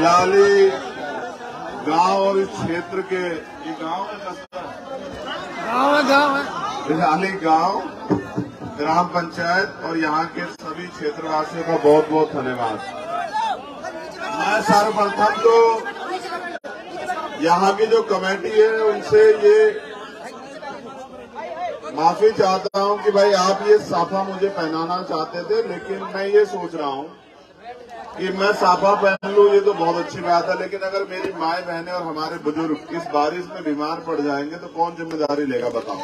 हिलाली गांव और इस क्षेत्र के, ये गांव है, गांव है हिलाली गांव ग्राम पंचायत और यहाँ के सभी क्षेत्रवासियों का बहुत बहुत धन्यवाद। मैं सर्वप्रथम तो यहाँ की जो कमेटी है उनसे ये माफी चाहता हूँ कि भाई आप ये साफा मुझे पहनाना चाहते थे, लेकिन मैं ये सोच रहा हूँ कि मैं साफा पहन लूँ ये तो बहुत अच्छी बात है, लेकिन अगर मेरी माए बहनें और हमारे बुजुर्ग इस बारिश में बीमार पड़ जाएंगे तो कौन जिम्मेदारी लेगा बताओ।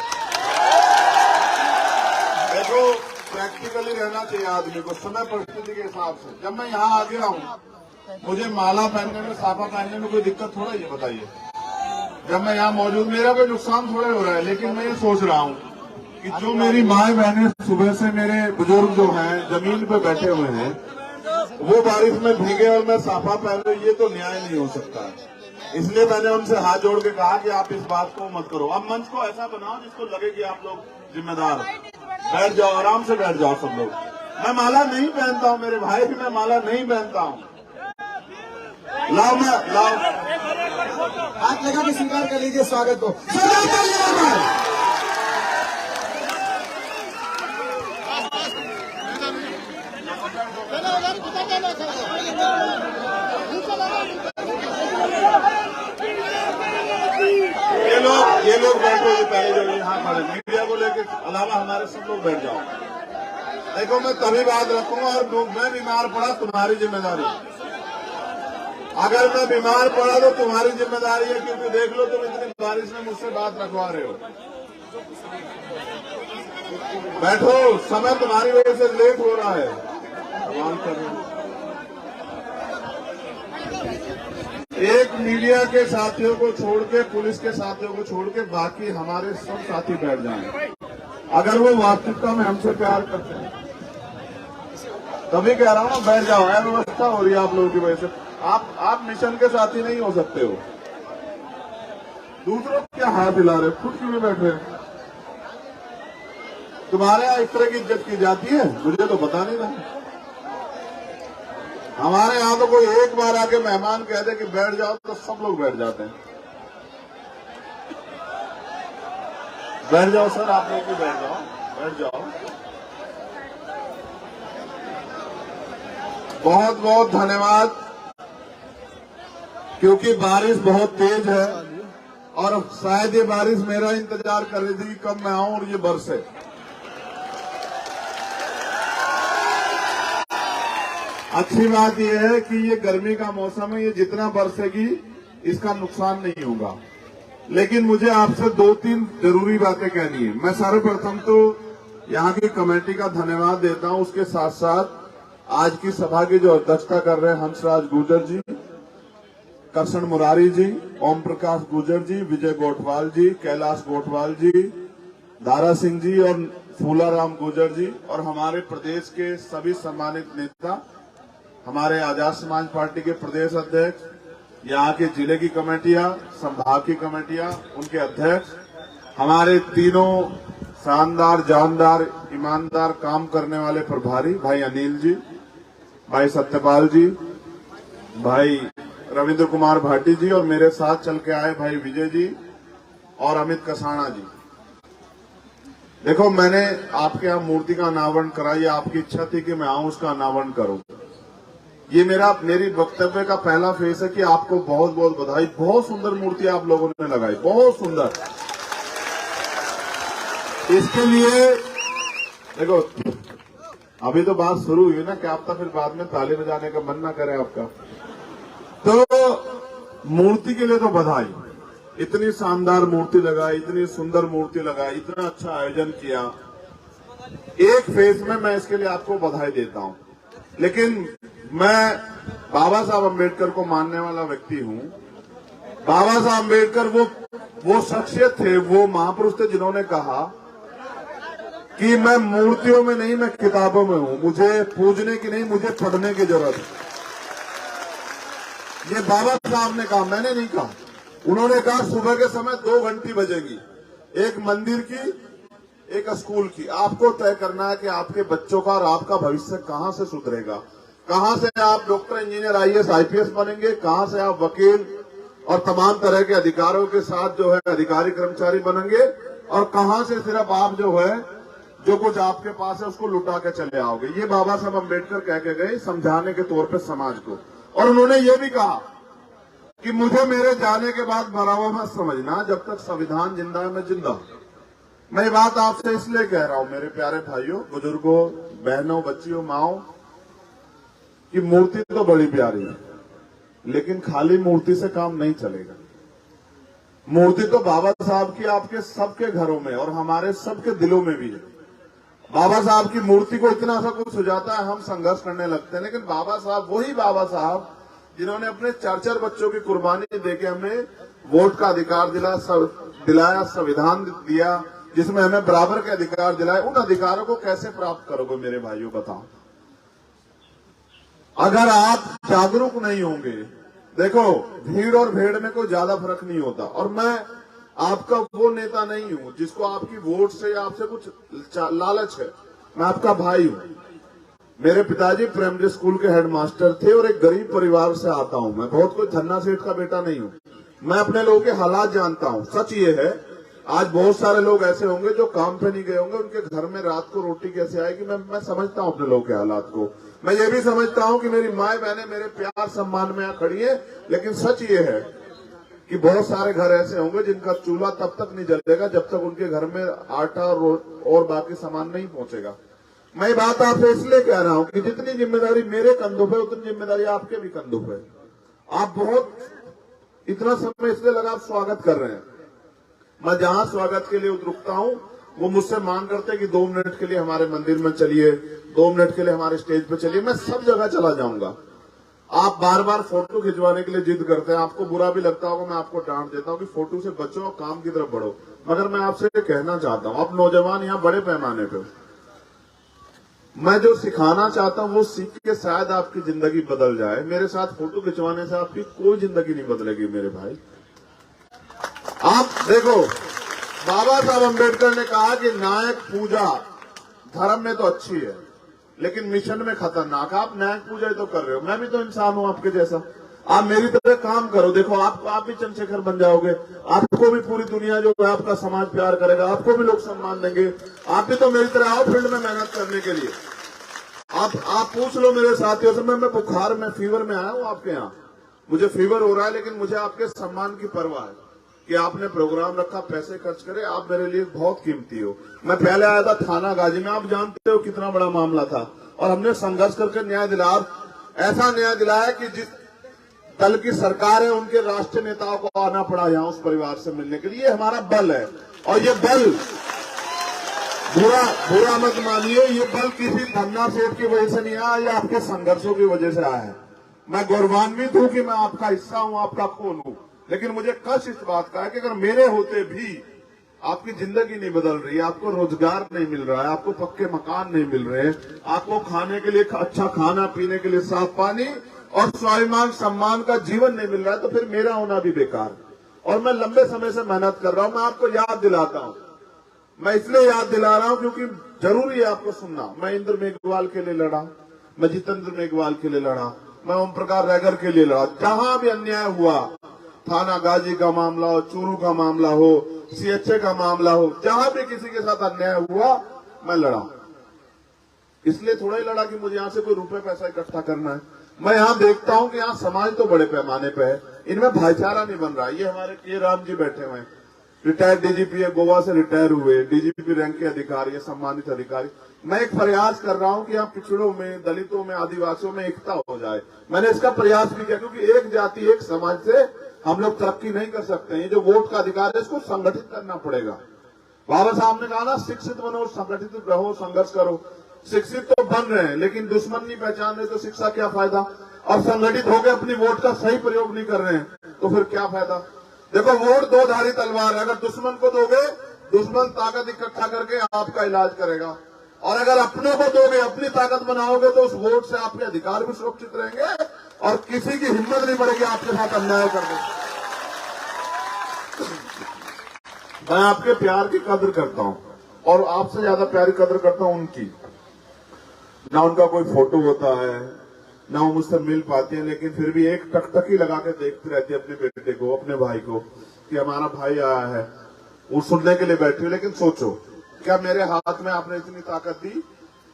देखो प्रैक्टिकली रहना चाहिए आदमी को समय परिस्थिति के हिसाब से। जब मैं यहाँ आ गया हूँ मुझे माला पहनने में, साफा पहनने में कोई दिक्कत थोड़ा ही बताइए। जब मैं यहाँ मौजूद, मेरा कोई नुकसान थोड़ा हो रहा है, लेकिन मैं ये सोच रहा हूँ कि जो मेरी माए बहनें सुबह से, मेरे बुजुर्ग जो हैं जमीन पे बैठे हुए हैं, वो बारिश में भीगे और मैं साफा पहन लूं, ये तो न्याय नहीं हो सकता है। इसलिए मैंने उनसे हाथ जोड़ के कहा कि आप इस बात को मत करो। अब मंच को ऐसा बनाओ जिसको लगे कि आप लोग जिम्मेदार हो। बैठ जाओ, आराम से बैठ जाओ सब लोग। मैं माला नहीं पहनता हूँ मेरे भाई, मैं माला नहीं पहनता हूँ। लाओ हाथ लगा के स्वीकार कर लीजिए स्वागत को। ये लोग बैठो, ये पहले जो यहाँ खड़े मीडिया को लेकर अलावा हमारे सब लोग बैठ जाओ। देखो मैं तभी बात रखूंगा और मैं बीमार पड़ा तुम्हारी जिम्मेदारी। अगर मैं बीमार पड़ा तो तुम्हारी जिम्मेदारी है, क्योंकि देख लो तुम इतनी बारिश में मुझसे बात रखवा रहे हो। बैठो, समय तुम्हारी वजह से लेट हो रहा है। एक मीडिया के साथियों को छोड़ के, पुलिस के साथियों को छोड़ के बाकी हमारे सब साथी बैठ जाएं। अगर वो वास्तविकता में हमसे प्यार करते हैं तभी कह रहा हूँ ना, बैठ जाओ। अव्यवस्था हो रही है आप लोगों की वजह से। आप मिशन के साथी नहीं हो सकते हो। दूसरों को क्या हाथ हिला रहे, खुद क्यों नहीं बैठ रहे? तुम्हारे यहाँ इस तरह की इज्जत की जाती है, मुझे तो पता नहीं था। हमारे यहाँ तो कोई एक बार आके मेहमान कह दे कि बैठ जाओ तो सब लोग बैठ जाते हैं। बैठ जाओ सर, आप लोग भी बैठ जाओ, बैठ जाओ। बहुत बहुत धन्यवाद, क्योंकि बारिश बहुत तेज है और शायद ये बारिश मेरा इंतजार कर रही थी कि कब मैं आऊं और ये बरसे। अच्छी बात यह है कि ये गर्मी का मौसम है, ये जितना बरसेगी इसका नुकसान नहीं होगा। लेकिन मुझे आपसे 2-3 जरूरी बातें कहनी है। मैं सर्वप्रथम तो यहाँ की कमेटी का धन्यवाद देता हूँ, उसके साथ साथ आज की सभा की जो अध्यक्षता कर रहे हैं हंसराज गुर्जर जी, कृष्ण मुरारी जी, ओम प्रकाश गुर्जर जी, विजय गोठवाल जी, कैलाश गोठवाल जी, दारा सिंह जी और फूलाराम गुर्जर जी, और हमारे प्रदेश के सभी सम्मानित नेता, हमारे आजाद समाज पार्टी के प्रदेश अध्यक्ष, यहाँ के जिले की कमेटियां, संभाग की कमेटियां, उनके अध्यक्ष, हमारे तीनों शानदार, जानदार, ईमानदार काम करने वाले प्रभारी भाई अनिल जी, भाई सत्यपाल जी, भाई रविंद्र कुमार भाटी जी, और मेरे साथ चल के आए भाई विजय जी और अमित कसाना जी। देखो मैंने आपके यहाँ मूर्ति का अनावरण करा, ये आपकी इच्छा थी कि मैं आऊं उसका अनावरण करूं। ये मेरी वक्तव्य का पहला फेस है कि आपको बहुत बहुत बधाई। बहुत सुंदर मूर्ति आप लोगों ने लगाई, बहुत सुंदर। इसके लिए देखो अभी तो बात शुरू हुई ना, क्या आपका फिर बाद में ताली बजाने का मन ना करे आपका। तो मूर्ति के लिए तो बधाई, इतनी शानदार मूर्ति लगाई, इतनी सुंदर मूर्ति लगाई, इतना अच्छा आयोजन किया। एक फेज में मैं इसके लिए आपको बधाई देता हूं। लेकिन मैं बाबा साहब अम्बेडकर को मानने वाला व्यक्ति हूं। बाबा साहब अम्बेडकर वो शख्सियत थे, वो महापुरुष थे जिन्होंने कहा कि मैं मूर्तियों में नहीं, मैं किताबों में हूं। मुझे पूजने की नहीं, मुझे पढ़ने की जरूरत है। ये बाबा साहब ने कहा, मैंने नहीं कहा। उन्होंने कहा सुबह के समय 2 घंटी बजेगी, एक मंदिर की, एक स्कूल की। आपको तय करना है कि आपके बच्चों का और आपका भविष्य कहां से सुधरेगा। कहां से आप डॉक्टर, इंजीनियर, आईएएस, आईपीएस बनेंगे, कहां से आप वकील और तमाम तरह के अधिकारों के साथ जो है अधिकारी कर्मचारी बनेंगे, और कहां से सिर्फ आप जो है जो कुछ आपके पास है उसको लुटा के चले आओगे। ये बाबा साहब अम्बेडकर कह के गए समझाने के तौर पे समाज को। और उन्होंने ये भी कहा कि मुझे मेरे जाने के बाद मरा हुआ मत समझना, जब तक संविधान जिंदा है मैं जिंदा हूं। मैं ये बात आपसे इसलिए कह रहा हूं मेरे प्यारे भाइयों, बुजुर्गों, बहनों, बच्चियों, माओ, कि मूर्ति तो बड़ी प्यारी है, लेकिन खाली मूर्ति से काम नहीं चलेगा। मूर्ति तो बाबा साहब की आपके सबके घरों में और हमारे सबके दिलों में भी है। बाबा साहब की मूर्ति को इतना सा कुछ हो जाता है, हम संघर्ष करने लगते हैं, लेकिन बाबा साहब, वही बाबा साहब जिन्होंने अपने 4-4 बच्चों की कुर्बानी देके हमें वोट का अधिकार दिलाया, संविधान दिया जिसमें हमें बराबर के अधिकार दिलाए, उन अधिकारों को कैसे प्राप्त करोगे मेरे भाइयों, बताओ। अगर आप जागरूक नहीं होंगे, देखो भीड़ और भेड़ में कोई ज्यादा फर्क नहीं होता। और मैं आपका वो नेता नहीं हूं जिसको आपकी वोट से या आपसे कुछ लालच है। मैं आपका भाई हूं। मेरे पिताजी प्राइमरी स्कूल के हेडमास्टर थे और एक गरीब परिवार से आता हूं। मैं बहुत कोई धन्ना सेठ का बेटा नहीं हूं। मैं अपने लोगों के हालात जानता हूं। सच ये है, आज बहुत सारे लोग ऐसे होंगे जो काम पे नहीं गए होंगे, उनके घर में रात को रोटी कैसे आएगी, मैं समझता हूं अपने लोगों के हालात को। मैं ये भी समझता हूं कि मेरी माए बहनें मेरे प्यार सम्मान में यहाँ खड़ी है, लेकिन सच ये है कि बहुत सारे घर ऐसे होंगे जिनका चूल्हा तब तक नहीं जलेगा जब तक उनके घर में आटा और बाकी सामान नहीं पहुंचेगा। मैं ये बात आपसे इसलिए कह रहा हूं कि जितनी जिम्मेदारी मेरे कंधों पे उतनी जिम्मेदारी आपके भी कंधों पे। आप बहुत इतना समय इसलिए लगा, आप स्वागत कर रहे हैं। मैं जहां स्वागत के लिए रुकता हूं वो मुझसे मांग करते कि 2 मिनट के लिए हमारे मंदिर में चलिए, 2 मिनट के लिए हमारे स्टेज पे चलिए। मैं सब जगह चला जाऊंगा। आप बार बार फोटो खिंचवाने के लिए जिद करते हैं, आपको बुरा भी लगता होगा, मैं आपको डांट देता हूं कि फोटो से बचो और काम की तरफ बढ़ो। मगर मैं आपसे कहना चाहता हूं, आप नौजवान यहाँ बड़े पैमाने पे, मैं जो सिखाना चाहता हूं वो सीख के शायद आपकी जिंदगी बदल जाए। मेरे साथ फोटो खिंचवाने से आपकी कोई जिंदगी नहीं बदलेगी मेरे भाई। आप देखो, बाबा साहब अम्बेडकर ने कहा कि नायक पूजा धर्म में तो अच्छी है लेकिन मिशन में खतरनाक। आप नायक पूजा ही तो कर रहे हो, मैं भी तो इंसान हूं आपके जैसा। आप मेरी तरह काम करो, देखो आप भी चंद्रशेखर बन जाओगे, आपको भी पूरी दुनिया जो है आपका समाज प्यार करेगा, आपको भी लोग सम्मान देंगे। आप भी तो मेरी तरह आओ फील्ड में मेहनत करने के लिए। आप पूछ लो मेरे साथियों से, मैं बुखार में, फीवर में आया हूं आपके यहाँ, मुझे फीवर हो रहा है, लेकिन मुझे आपके सम्मान की परवाह है कि आपने प्रोग्राम रखा, पैसे खर्च करे, आप मेरे लिए बहुत कीमती हो। मैं पहले आया था थाना गाजी में, आप जानते हो कितना बड़ा मामला था, और हमने संघर्ष करके न्याय दिलाया। ऐसा न्याय दिलाया कि जिस दल की सरकार है उनके राष्ट्रीय नेताओं को आना पड़ा यहाँ उस परिवार से मिलने के लिए। हमारा बल है, और ये बल बुरा मत मानिए, ये बल किसी धन्ना सेठ की वजह से नहीं आया, ये आपके संघर्षों की वजह से आया है। मैं गौरवान्वित हूं कि मैं आपका हिस्सा हूं, आपका खून हूं, लेकिन मुझे कष्ट इस बात का है कि अगर मेरे होते भी आपकी जिंदगी नहीं बदल रही, आपको रोजगार नहीं मिल रहा है, आपको पक्के मकान नहीं मिल रहे, आपको खाने के लिए अच्छा खाना, पीने के लिए साफ पानी और स्वाभिमान सम्मान का जीवन नहीं मिल रहा है, तो फिर मेरा होना भी बेकार। और मैं लंबे समय से मेहनत कर रहा हूं। मैं आपको याद दिलाता हूं, मैं इसलिए याद दिला रहा हूं क्योंकि जरूरी है आपको सुनना। मैं इंद्र मेघवाल के लिए लड़ा, मैं जितेंद्र मेघवाल के लिए लड़ा, मैं ओम प्रकाश रैगर के लिए लड़ा। जहां भी अन्याय हुआ, थाना गाजी का मामला हो, चूरू का मामला हो, सीएचए का मामला हो, जहां भी किसी के साथ अन्याय हुआ मैं लड़ा। इसलिए थोड़ा ही लड़ा कि मुझे यहां से कोई रुपए पैसा इकट्ठा करना है। मैं यहां देखता हूं कि यहाँ समाज तो बड़े पैमाने पे है, इनमें भाईचारा नहीं बन रहा। ये हमारे के राम जी बैठे हुए हैं, रिटायर्ड डीजीपी है, गोवा से रिटायर हुए, डीजीपी रैंक के अधिकारी है, सम्मानित अधिकारी। मैं एक प्रयास कर रहा हूं कि यहाँ पिछड़ों में, दलितों में, आदिवासियों में एकता हो जाए। मैंने इसका प्रयास भी किया, क्योंकि एक जाति एक समाज से हम लोग तरक्की नहीं कर सकते। ये जो वोट का अधिकार है इसको संगठित करना पड़ेगा। बाबा साहब ने कहा ना, शिक्षित बनो, संगठित रहो, संघर्ष करो। शिक्षित तो बन रहे हैं लेकिन दुश्मन नहीं पहचान रहे, तो शिक्षा क्या फायदा। और संगठित होकर अपनी वोट का सही प्रयोग नहीं कर रहे हैं तो फिर क्या फायदा। देखो, वोट 2 धारी तलवार है। अगर दुश्मन को दोगे, दुश्मन ताकत इकट्ठा करके आपका इलाज करेगा, और अगर अपनों को दोगे, अपनी ताकत बनाओगे, तो उस वोट से आपके अधिकार भी सुरक्षित रहेंगे और किसी की हिम्मत नहीं पड़ेगी आपके साथ अन्याय करने। मैं आपके प्यार की कदर करता हूं, और आपसे ज्यादा प्यार की कदर करता हूं उनकी। ना उनका कोई फोटो होता है, ना वो मुझसे मिल पाती है, लेकिन फिर भी एक टकटकी लगा के देखती रहती है अपने बेटे को, अपने भाई को, कि हमारा भाई आया है। वो सुनने के लिए बैठी है। लेकिन सोचो, क्या मेरे हाथ में आपने इतनी ताकत दी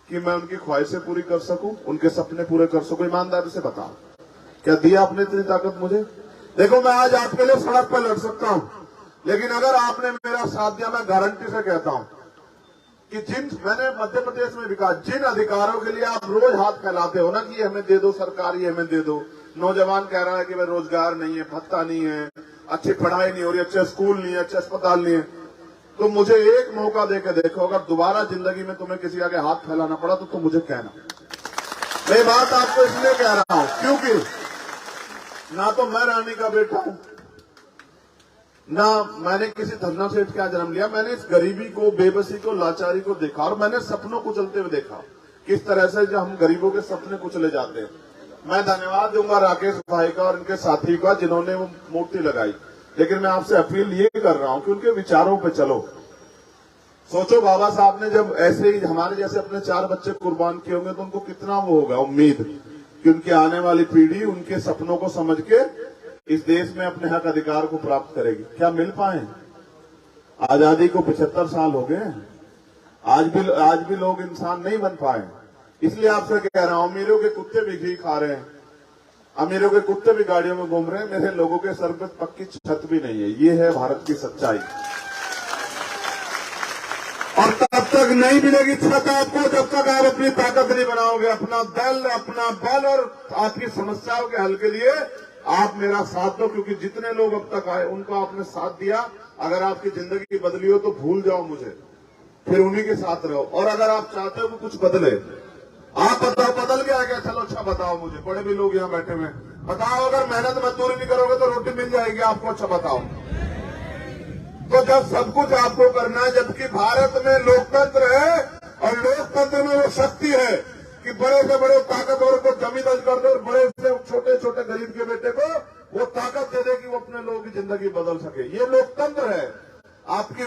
कि मैं उनकी ख्वाहिशें पूरी कर सकूं, उनके सपने पूरे कर सकूं? ईमानदारी से बताओ, क्या दिया आपने इतनी ताकत मुझे? देखो, मैं आज आपके लिए सड़क पर लड़ सकता हूं, लेकिन अगर आपने मेरा साथ दिया, मैं गारंटी से कहता हूं कि जिन मैंने मध्य प्रदेश में विकास, जिन अधिकारों के लिए आप रोज हाथ फैलाते हो ना कि हमें दे दो सरकार, ये हमें दे दो, नौजवान कह रहा है कि भाई रोजगार नहीं है, भत्ता नहीं है, अच्छी पढ़ाई नहीं हो रही, अच्छे स्कूल नहीं है, अच्छे अस्पताल नहीं है, तो मुझे एक मौका देकर देखो, अगर दोबारा जिंदगी में तुम्हें किसी आगे हाथ फैलाना पड़ा तो तुम मुझे कहना। मैं बात आपको इसलिए कह रहा हूं क्योंकि ना तो मैं रानी का बेटा हूं, ना मैंने किसी धन्ना सेठ का जन्म लिया। मैंने इस गरीबी को, बेबसी को, लाचारी को देखा, और मैंने सपनों को चलते हुए देखा किस तरह से जो हम गरीबों के सपने कुचले जाते हैं। मैं धन्यवाद दूंगा राकेश भाई का और उनके साथी का जिन्होंने वो मूर्ति लगाई, लेकिन मैं आपसे अपील ये कर रहा हूं कि उनके विचारों पे चलो। सोचो, बाबा साहब ने जब ऐसे ही हमारे जैसे अपने 4 बच्चे कुर्बान किए होंगे तो उनको कितना वो होगा उम्मीद कि उनकी आने वाली पीढ़ी उनके सपनों को समझ के इस देश में अपने हक अधिकार को प्राप्त करेगी। क्या मिल पाए? आजादी को 75 साल हो गए, आज भी लोग इंसान नहीं बन पाए। इसलिए आपसे कह रहा हूं, अमीरों के कुत्ते भी घी खा रहे हैं, अमीरों के कुत्ते भी गाड़ियों में घूम रहे हैं, मेरे लोगों के सर पे पक्की छत भी नहीं है। ये है भारत की सच्चाई। और तब तक नहीं मिलेगी छत आपको जब तक आप अपनी ताकत नहीं बनाओगे, अपना बल और आपकी समस्याओं के हल के लिए आप मेरा साथ दो, क्योंकि जितने लोग अब तक आए उनको आपने साथ दिया। अगर आपकी जिंदगी बदली हो तो भूल जाओ मुझे, फिर उन्हीं के साथ रहो। और अगर आप चाहते हो कि कुछ बदले, आप बताओ बदल गया क्या? चलो अच्छा बताओ मुझे, बड़े भी लोग यहाँ बैठे हुए, बताओ अगर मेहनत मजदूरी नहीं करोगे तो रोटी मिल जाएगी आपको? अच्छा बताओ। तो जब सब कुछ आपको करना है, जबकि भारत में लोकतंत्र है और लोकतंत्र में वो शक्ति है कि बड़े से बड़े ताकतवर को जमी दर्ज कर दो और बड़े से छोटे छोटे गरीब के बेटे को वो ताकत दे दे कि वो अपने लोगों की जिंदगी बदल सके। ये लोकतंत्र है। आपकी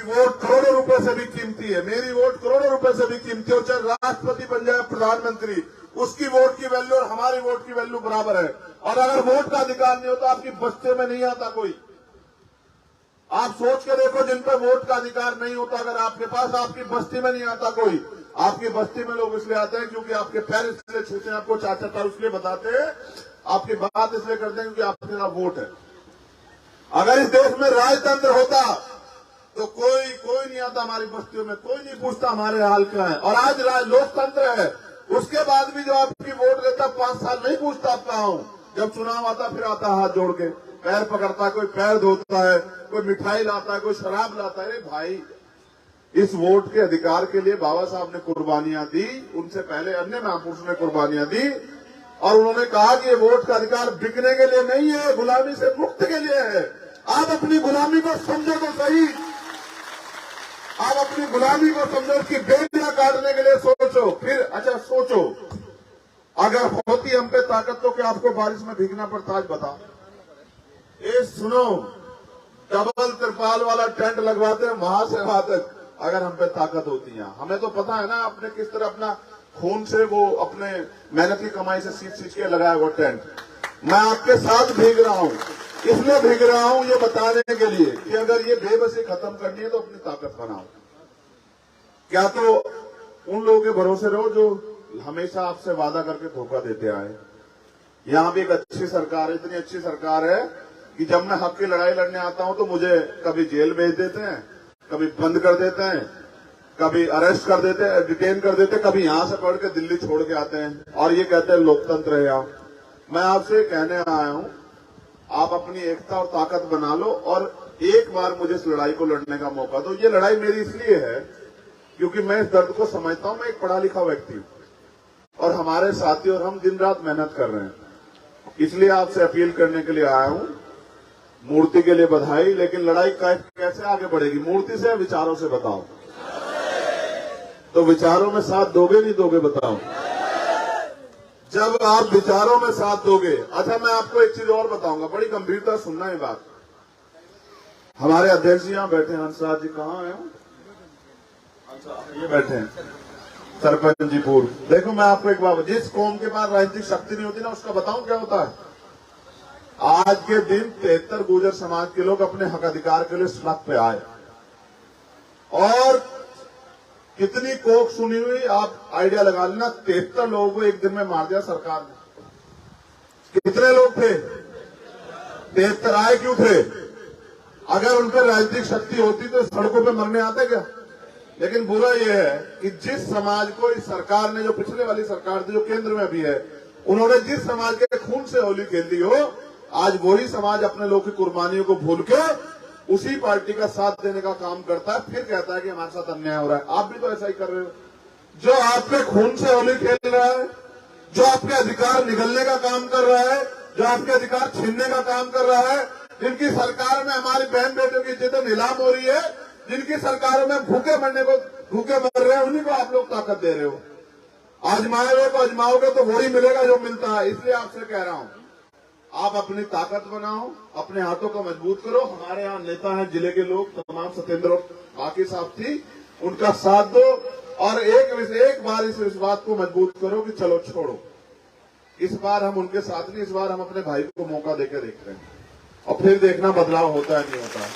वोट करोड़ों रुपए से भी कीमती है, मेरी वोट करोड़ों रुपए से भी कीमती है। चाहे राष्ट्रपति बन जाए, प्रधानमंत्री, उसकी वोट की वैल्यू और हमारी वोट की वैल्यू बराबर है। और अगर वोट का अधिकार नहीं होता, आपकी बस्ती में नहीं आता कोई। आप सोच के देखो, जिन पर वोट का अधिकार नहीं होता अगर आपके पास, आपकी बस्ती में नहीं आता कोई। आपकी बस्ती में लोग इसलिए आते हैं क्योंकि आपके पैर इसलिए छूते हैं, आपको चाचा ताऊ इसलिए बताते हैं, आपकी बात इसलिए करते हैं क्योंकि आपके पास वोट है। अगर इस देश में राजतंत्र होता तो कोई नहीं आता हमारी बस्तियों में, कोई नहीं पूछता हमारे हाल क्या है। और आज लोकतंत्र है, उसके बाद भी जो आपकी वोट देता 5 साल नहीं पूछता आप कहां हूं। जब चुनाव आता फिर आता हाथ जोड़ के, पैर पकड़ता है, कोई पैर धोता है, कोई मिठाई लाता है, कोई शराब लाता है। अरे भाई, इस वोट के अधिकार के लिए बाबा साहब ने कुर्बानियां दी, उनसे पहले अन्य महापुरुषों ने कुर्बानियां दी, और उन्होंने कहा कि ये वोट का अधिकार बिकने के लिए नहीं है, गुलामी से मुक्त के लिए है। आप अपनी गुलामी को समझो तो सही, आप अपनी गुलामी को समझो, उसकी बेड़ियां काटने के लिए सोचो। फिर अच्छा सोचो, अगर होती हम पे ताकत तो क्या आपको बारिश में भीगना पड़ता? आज बताओ। ये सुनो, डबल तिरपाल वाला टेंट लगवाते हैं वहां से वहां तक, अगर हम पे ताकत होती है। हमें तो पता है ना आपने किस तरह अपना खून से, वो अपने मेहनत की कमाई से सींच के लगाया वो टेंट। मैं आपके साथ भीग रहा हूं, इसलिए भीग रहा हूं ये बताने के लिए कि अगर ये बेबसी खत्म करनी है तो अपनी ताकत बनाओ। क्या तो उन लोगों के भरोसे रहो जो हमेशा आपसे वादा करके धोखा देते आए। यहां भी एक अच्छी सरकार है, इतनी अच्छी सरकार है कि जब मैं हक की लड़ाई लड़ने आता हूं तो मुझे कभी जेल भेज देते हैं, कभी बंद कर देते हैं, कभी अरेस्ट कर देते हैं, डिटेन कर देते हैं, कभी यहां से पढ़ के दिल्ली छोड़ के आते हैं, और ये कहते हैं लोकतंत्र है। यहाँ मैं आपसे कहने आया हूं, आप अपनी एकता और ताकत बना लो और एक बार मुझे इस लड़ाई को लड़ने का मौका दो। ये लड़ाई मेरी इसलिए है क्योंकि मैं इस दर्द को समझता हूं। मैं एक पढ़ा लिखा व्यक्ति हूं और हमारे साथी और हम दिन रात मेहनत कर रहे हैं, इसलिए आपसे अपील करने के लिए आया हूं। मूर्ति के लिए बधाई, लेकिन लड़ाई कैसे आगे बढ़ेगी? मूर्ति से या विचारों से? बताओ। तो विचारों में साथ दोगे नहीं दोगे? बताओ। जब आप विचारों में साथ दोगे, अच्छा मैं आपको एक चीज और बताऊंगा, बड़ी गंभीरता सुनना ये बात। हमारे अध्यक्ष जी यहाँ बैठे हैं, हंसराज जी कहाँ हैं? अच्छा ये बैठे हैं। सरपंच जी पूर्व। देखो मैं आपको एक बात, जिस कौम के पास राजनीतिक शक्ति नहीं होती ना, उसका बताऊं क्या होता है। आज के दिन 73 गुर्जर समाज के लोग अपने हक अधिकार के लिए सड़क पे आए, और कितनी कोख सुनी हुई आप आइडिया लगा लेना। 73 लोगों को एक दिन में मार दिया सरकार ने। कितने लोग थे? 73। आए क्यों थे? अगर उन पर राजनीतिक शक्ति होती तो सड़कों पे मरने आते क्या? लेकिन बुरा यह है कि जिस समाज को इस सरकार ने, जो पिछले वाली सरकार थी, जो केंद्र में भी है, उन्होंने जिस समाज के खून से होली खेल दी हो, आज वही समाज अपने लोग की कुर्बानियों को भूल के उसी पार्टी का साथ देने का काम करता है, फिर कहता है कि हमारे साथ अन्याय हो रहा है। आप भी तो ऐसा ही कर रहे हो। जो आपके खून से होली खेल रहा है, जो आपके अधिकार निगलने का काम कर रहा है, जो आपके अधिकार छीनने का काम कर रहा है, जिनकी सरकार में हमारी बहन बेटियों की इज्जतें नीलाम हो रही है, जिनकी सरकारों में भूखे मर रहे हैं, उन्हीं को आप लोग ताकत दे रहे हो। आजमाए हुए को आजमाओगे तो वही मिलेगा जो मिलता है। इसलिए आपसे कह रहा हूं, आप अपनी ताकत बनाओ, अपने हाथों को मजबूत करो। हमारे यहाँ नेता हैं, जिले के लोग तमाम, सत्येंद्र बाकी साथी, उनका साथ दो, और एक बार इस बात को मजबूत करो कि चलो छोड़ो, इस बार हम उनके साथ नहीं, इस बार हम अपने भाई को मौका देकर देख रहे हैं, और फिर देखना बदलाव होता है नहीं होता है।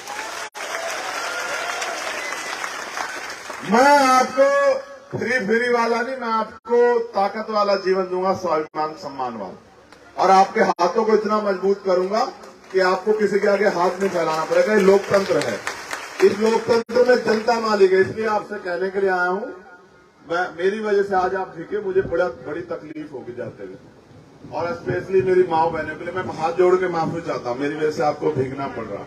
मैं आपको फ्री वाला नहीं, मैं आपको ताकत वाला जीवन दूंगा, स्वाभिमान सम्मान वाला, और आपके हाथों को इतना मजबूत करूंगा कि आपको किसी के आगे हाथ नहीं फैलाना पड़ेगा। ये लोकतंत्र है, इस लोकतंत्र में जनता मालिक है। इसलिए आपसे कहने के लिए आया हूं, मेरी वजह से आज आप भीगे, मुझे बड़ी तकलीफ होगी जाते हुए, और स्पेशली मेरी माँ बहनों के लिए मैं हाथ जोड़ के माफी चाहता हूं, मेरी वजह से आपको भीगना पड़ रहा।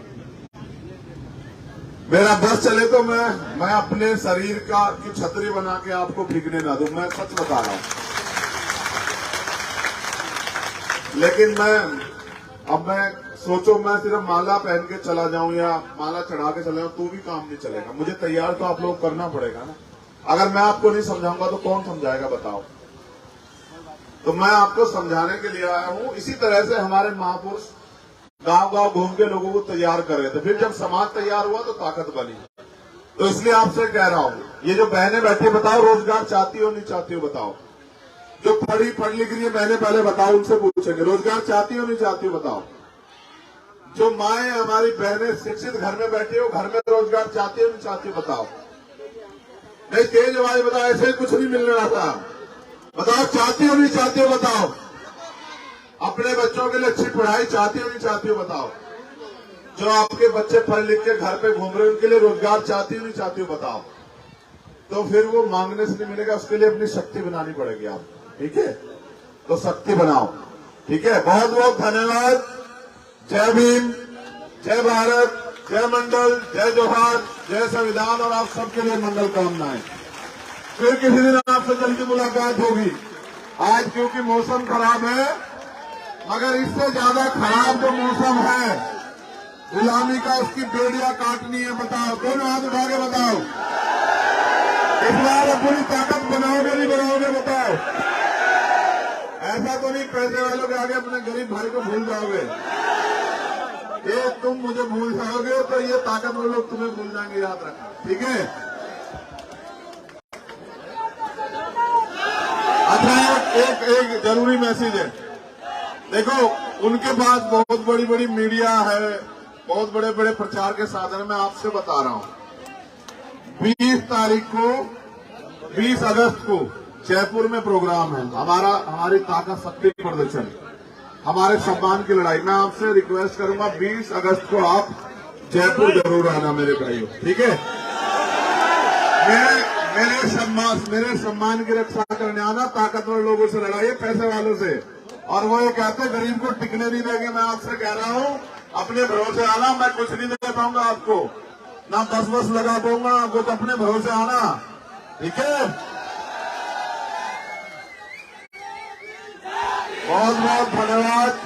मेरा बस चले तो मैं अपने शरीर की छतरी बना के आपको भीगने ना दूं, मैं सच बता रहा हूं। लेकिन मैं सोचो, मैं सिर्फ माला पहन के चला जाऊं या माला चढ़ा के चला जाऊं तो भी काम नहीं चलेगा। मुझे तैयार तो आप लोग करना पड़ेगा ना। अगर मैं आपको नहीं समझाऊंगा तो कौन समझाएगा बताओ। तो मैं आपको समझाने के लिए आया हूं। इसी तरह से हमारे महापुरुष गांव घूम के लोगों को तैयार कर रहे थे, फिर जब समाज तैयार हुआ तो ताकत बनी। तो इसलिए आपसे कह रहा हूं, ये जो बहनें बैठी, बताओ रोजगार चाहती हो नहीं चाहती हो? बताओ। जो पढ़ लिख रही है बहनें, पहले बताओ, उनसे पूछेंगे रोजगार चाहती हो नहीं चाहती हो? बताओ। जो माएं हमारी बहनें शिक्षित घर में बैठी हो, घर में रोजगार चाहती हो नहीं चाहती हो? बताओ। नहीं, तेज आवाज बताओ, ऐसे ही कुछ नहीं मिलने वाला। बताओ, चाहती हो नहीं चाहती हो? बताओ। अपने बच्चों के लिए अच्छी पढ़ाई चाहती हो नहीं चाहती हो? बताओ। जो आपके बच्चे पढ़ लिख के घर पे घूम रहे हैं, उनके लिए रोजगार चाहती हो नहीं चाहती हो? बताओ। तो फिर वो मांगने से नहीं मिलेगा, उसके लिए अपनी शक्ति बनानी पड़ेगी आप, ठीक है? तो शक्ति बनाओ, ठीक है? बहुत बहुत धन्यवाद। जय भीम, जय भारत, जय मंडल, जय जोहार, जय संविधान, और आप सबके लिए मंगल कामनाएं। फिर किसी दिन आपसे जल्दी मुलाकात होगी। आज क्योंकि मौसम खराब है, मगर इससे ज्यादा खराब जो मौसम है गुलामी का, उसकी बेड़ियां काटनी है। बताओ, दोनों हाथ उठा के बताओ, इस बार पूरी ताकत बनाओगे नहीं बनाओगे? बताओ। ऐसा तो नहीं पैसे वालों के आगे अपने गरीब भाई को भूल जाओगे। ये तुम मुझे भूल जाओगे तो ये ताकतवर लोग तुम्हें भूल जाएंगे, याद रखना, ठीक है? अच्छा, एक जरूरी मैसेज है। देखो, उनके पास बहुत बड़ी बड़ी मीडिया है, बहुत बड़े बड़े प्रचार के साधन। मैं आपसे बता रहा हूं, 20 अगस्त को जयपुर में प्रोग्राम है हमारी ताकत शक्ति प्रदर्शन, हमारे सम्मान की लड़ाई। मैं आपसे रिक्वेस्ट करूंगा, 20 अगस्त को आप जयपुर जरूर आना मेरे भाइयों, ठीक है? मेरे सम्मान की रक्षा करने आना। ताकतवर लोगों से लड़ाई, पैसे वालों से, और वो ये कहते हैं गरीब को टिकने नहीं देंगे। मैं आपसे कह रहा हूं, अपने भरोसे आना। मैं कुछ नहीं दे पाऊंगा आपको, ना बस लगा दूंगा आपको, तो अपने भरोसे आना, ठीक है? बहुत बहुत धन्यवाद।